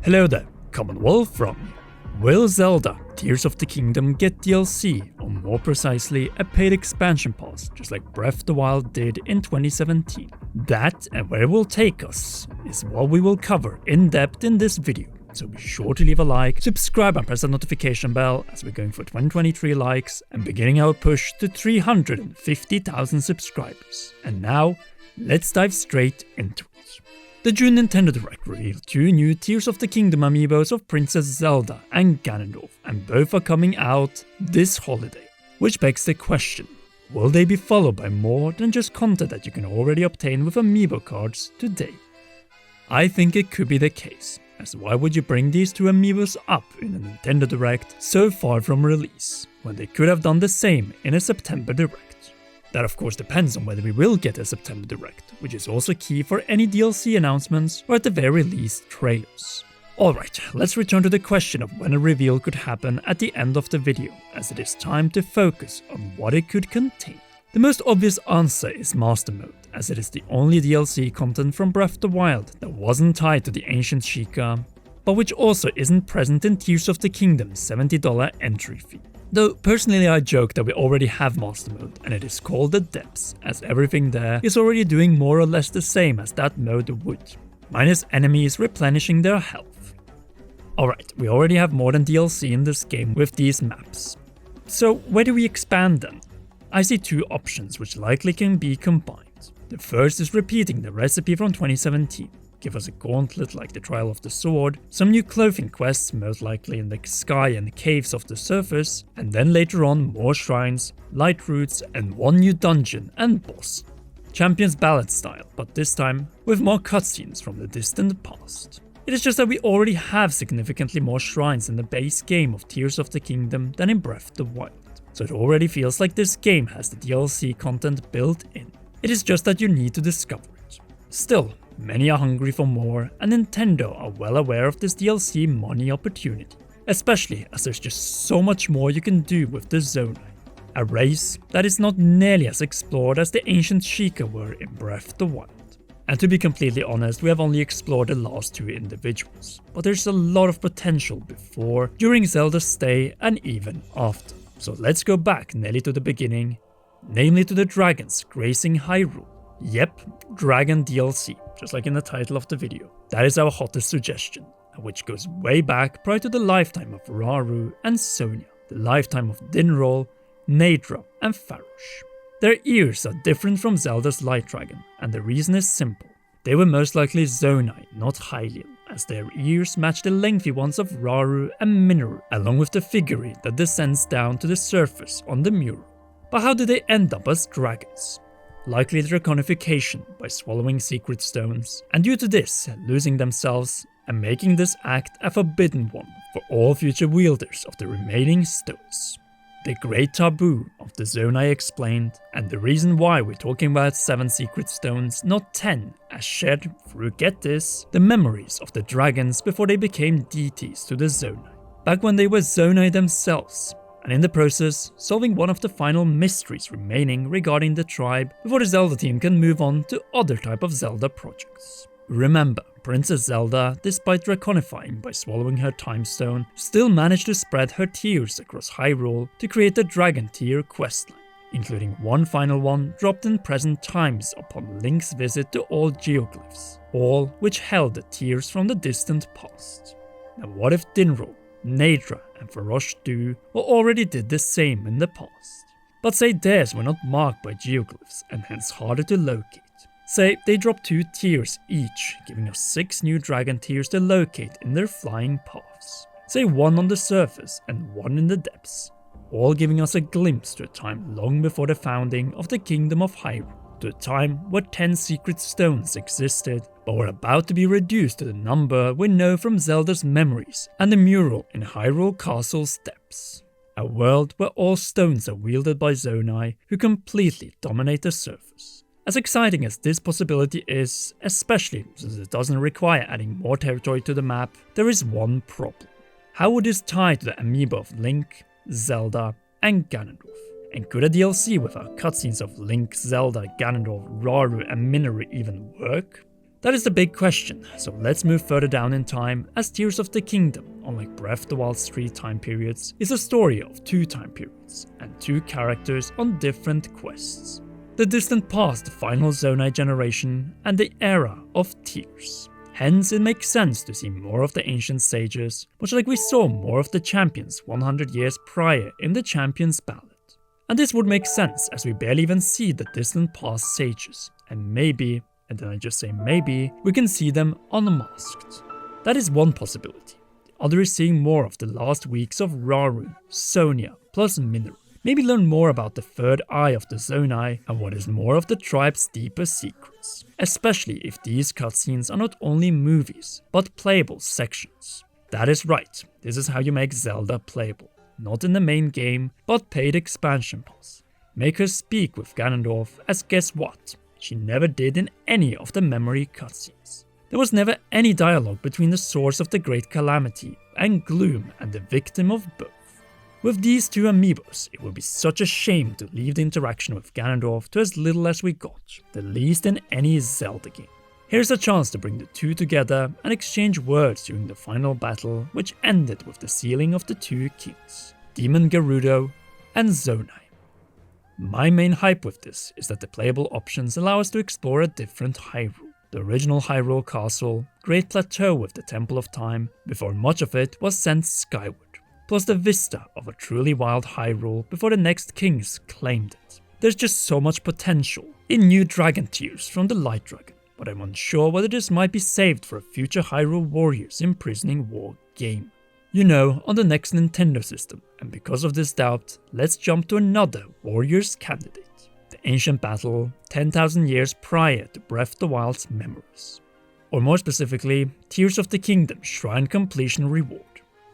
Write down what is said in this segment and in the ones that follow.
Hello there, Commonwealth from me. Will Zelda Tears of the Kingdom get DLC, or more precisely a paid expansion pass, just like Breath of the Wild did in 2017? That and where it will take us is what we will cover in depth in this video, so be sure to leave a like, subscribe and press the notification bell as we're going for 2023 likes and beginning our push to 350,000 subscribers. And now, let's dive straight into it. The June Nintendo Direct revealed 2 new Tears of the Kingdom amiibos of Princess Zelda and Ganondorf, and both are coming out this holiday. Which begs the question, will they be followed by more than just content that you can already obtain with amiibo cards today? I think it could be the case, as why would you bring these 2 amiibos up in a Nintendo Direct so far from release, when they could have done the same in a September Direct? That of course depends on whether we will get a September Direct, which is also key for any DLC announcements or at the very least trailers. Alright, let's return to the question of when a reveal could happen at the end of the video, as it is time to focus on what it could contain. The most obvious answer is Master Mode, as it is the only DLC content from Breath of the Wild that wasn't tied to the Ancient Sheikah, but which also isn't present in Tears of the Kingdom's $70 entry fee. Though personally I joke that we already have Master Mode and it is called the Depths, as everything there is already doing more or less the same as that mode would, minus enemies replenishing their health. Alright, we already have more than DLC in this game with these maps. So where do we expand then? I see 2 options which likely can be combined. The first is repeating the recipe from 2017. Give us a gauntlet like the Trial of the Sword, some new clothing quests most likely in the sky and caves of the surface, and then later on more shrines, light routes and 1 new dungeon and boss. Champions Ballad style, but this time with more cutscenes from the distant past. It is just that we already have significantly more shrines in the base game of Tears of the Kingdom than in Breath of the Wild, so it already feels like this game has the DLC content built in. It is just that you need to discover it. Still, many are hungry for more, and Nintendo are well aware of this DLC money opportunity, especially as there's just so much more you can do with the Zonai, a race that is not nearly as explored as the Ancient Sheikah were in Breath of the Wild. And to be completely honest, we have only explored the last 2 individuals, but there's a lot of potential before, during Zelda's stay, and even after. So let's go back nearly to the beginning, namely to the dragons gracing Hyrule. Yep, Dragon DLC, just like in the title of the video. That is our hottest suggestion, which goes way back prior to the lifetime of Rauru and Sonia, the lifetime of Dinrol, Nadra and Farosh. Their ears are different from Zelda's Light Dragon, and the reason is simple. They were most likely Zonai, not Hylian, as their ears match the lengthy ones of Rauru and Minoru, along with the figurine that descends down to the surface on the mural. But how did they end up as dragons? Likely draconification by swallowing secret stones, and due to this, losing themselves and making this act a forbidden one for all future wielders of the remaining stones. The great taboo of the Zonai explained, and the reason why we're talking about 7 secret stones, not 10, as shared through, get this, the memories of the dragons before they became deities to the Zonai, back when they were Zonai themselves, and in the process, solving one of the final mysteries remaining regarding the tribe before the Zelda team can move on to other type of Zelda projects. Remember, Princess Zelda, despite draconifying by swallowing her time stone, still managed to spread her tears across Hyrule to create the Dragon Tear questline, including one final one dropped in present times upon Link's visit to all geoglyphs, all which held the tears from the distant past. Now what if Dinrol, Nadra and Farosh Du already did the same in the past? But say theirs were not marked by geoglyphs and hence harder to locate. Say they drop 2 tears each, giving us 6 new dragon tears to locate in their flying paths. Say 1 on the surface and 1 in the depths, all giving us a glimpse to a time long before the founding of the Kingdom of Hyrule, to a time where 10 secret stones existed, but were about to be reduced to the number we know from Zelda's memories and the mural in Hyrule Castle's depths. A world where all stones are wielded by Zonai who completely dominate the surface. As exciting as this possibility is, especially since it doesn't require adding more territory to the map, there is one problem. How would this tie to the amiibo of Link, Zelda and Ganondorf? And could a DLC without cutscenes of Link, Zelda, Ganondorf, Rauru and Minoru even work? That is the big question, so let's move further down in time, as Tears of the Kingdom, unlike Breath of the Wild's 3 time periods, is a story of 2 time periods, and 2 characters on different quests. The distant past, the final Zonai generation, and the era of Tears. Hence, it makes sense to see more of the ancient sages, much like we saw more of the champions 100 years prior in the Champions Ballad. And this would make sense, as we barely even see the distant past sages, and maybe, and then I just say maybe, we can see them unmasked. That is one possibility. The other is seeing more of the last weeks of Raru, Sonia, plus Minoru. Maybe learn more about the third eye of the Zonai and what is more of the tribe's deeper secrets. Especially if these cutscenes are not only movies, but playable sections. That is right, this is how you make Zelda playable. Not in the main game, but paid expansion pass. Make her speak with Ganondorf, as guess what? She never did in any of the memory cutscenes. There was never any dialogue between the source of the Great Calamity and Gloom and the victim of both. With these 2 amiibos, it would be such a shame to leave the interaction with Ganondorf to as little as we got, the least in any Zelda game. Here's a chance to bring the 2 together and exchange words during the final battle, which ended with the sealing of the 2 kings, Demon Gerudo and Zonai. My main hype with this is that the playable options allow us to explore a different Hyrule. The original Hyrule Castle, Great Plateau with the Temple of Time, before much of it was sent skyward. Plus the vista of a truly wild Hyrule before the next kings claimed it. There's just so much potential in new dragon tears from the Light Dragon, but I'm unsure whether this might be saved for a future Hyrule Warriors Imprisoning War game. You know, on the next Nintendo system, and because of this doubt, let's jump to another Warriors candidate. The ancient battle 10,000 years prior to Breath of the Wild's memories. Or more specifically, Tears of the Kingdom Shrine Completion Reward.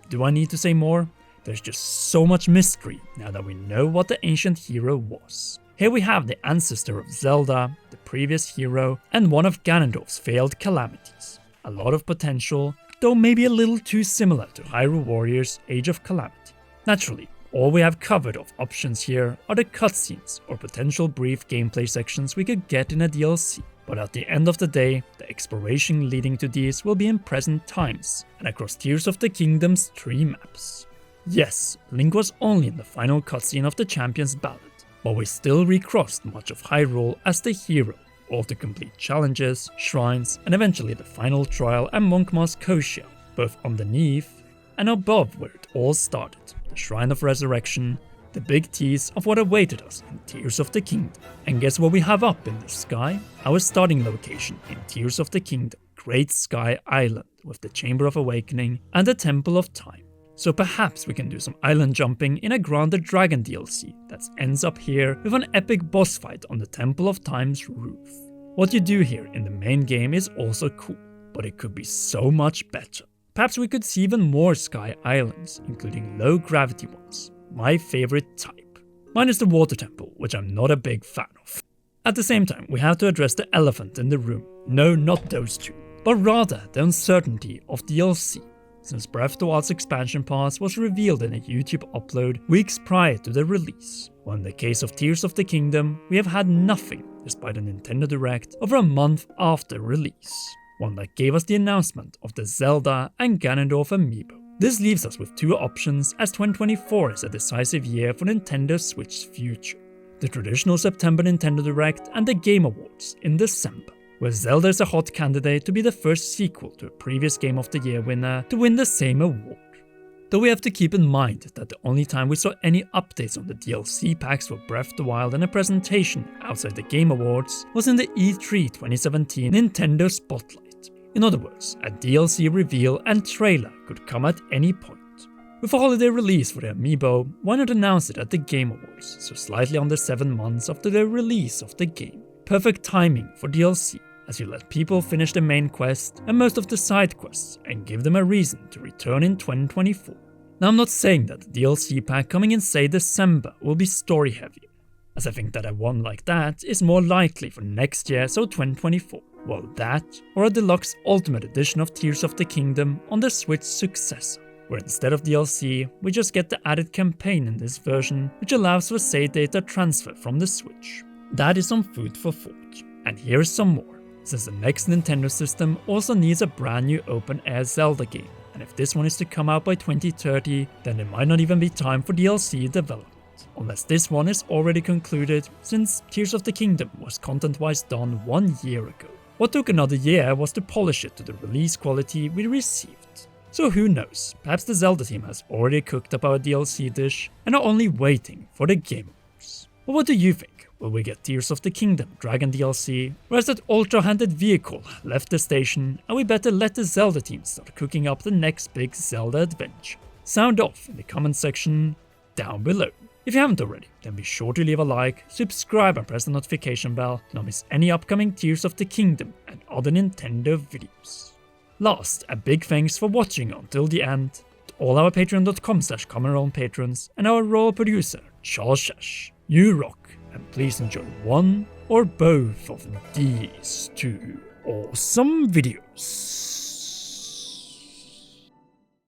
Do I need to say more? There's just so much mystery now that we know what the ancient hero was. Here we have the ancestor of Zelda, the previous hero, and one of Ganondorf's failed calamities. A lot of potential, though maybe a little too similar to Hyrule Warriors Age of Calamity. Naturally, all we have covered of options here are the cutscenes or potential brief gameplay sections we could get in a DLC. But at the end of the day, the exploration leading to these will be in present times, and across Tears of the Kingdom's 3 maps. Yes, Link was only in the final cutscene of the Champions Ballad, but we still recrossed much of Hyrule as the hero, all to complete challenges, shrines, and eventually the final trial and Monk Moss Koshia, both underneath and above where it all started, the Shrine of Resurrection, the big tease of what awaited us in Tears of the Kingdom. And guess what we have up in the sky? Our starting location in Tears of the Kingdom, Great Sky Island, with the Chamber of Awakening and the Temple of Time. So perhaps we can do some island jumping in a Grounded Dragon DLC that ends up here with an epic boss fight on the Temple of Time's roof. What you do here in the main game is also cool, but it could be so much better. Perhaps we could see even more sky islands, including low gravity ones. My favorite type. Minus the water temple, which I'm not a big fan of. At the same time, we have to address the elephant in the room. No, not those 2, but rather the uncertainty of DLC. Since Breath of the Wild's expansion pass was revealed in a YouTube upload weeks prior to the release. While in the case of Tears of the Kingdom, we have had nothing, despite a Nintendo Direct over a month after release. One that gave us the announcement of the Zelda and Ganondorf amiibo. This leaves us with 2 options, as 2024 is a decisive year for Nintendo Switch's future. The traditional September Nintendo Direct and the Game Awards in December, where Zelda is a hot candidate to be the first sequel to a previous Game of the Year winner to win the same award. Though we have to keep in mind that the only time we saw any updates on the DLC packs for Breath of the Wild and a presentation outside the Game Awards was in the E3 2017 Nintendo Spotlight. In other words, a DLC reveal and trailer could come at any point. With a holiday release for the amiibo, why not announce it at the Game Awards, so slightly under 7 months after the release of the game? Perfect timing for DLC, as you let people finish the main quest and most of the side quests and give them a reason to return in 2024. Now I'm not saying that the DLC pack coming in say December will be story heavy, as I think that a one like that is more likely for next year, so 2024. Well, that, or a deluxe Ultimate Edition of Tears of the Kingdom on the Switch successor, where instead of DLC, we just get the added campaign in this version, which allows for save data transfer from the Switch. That is some food for thought. And here's some more. since the next Nintendo system also needs a brand new open-air Zelda game, and if this one is to come out by 2030, then it might not even be time for DLC development. Unless this one is already concluded, since Tears of the Kingdom was content-wise done 1 year ago. What took another year was to polish it to the release quality we received. So who knows, perhaps the Zelda team has already cooked up our DLC dish and are only waiting for the Game Awards. But what do you think? Will we get Tears of the Kingdom Dragon DLC, or has that ultra-handed vehicle left the station and we better let the Zelda team start cooking up the next big Zelda adventure? Sound off in the comment section down below. If you haven't already, then be sure to leave a like, subscribe and press the notification bell to not miss any upcoming Tears of the Kingdom and other Nintendo videos. Last, a big thanks for watching until the end to all our patreon.com/commonroll patrons and our royal producer, Charles Shash. You rock, and please enjoy one or both of these two awesome videos.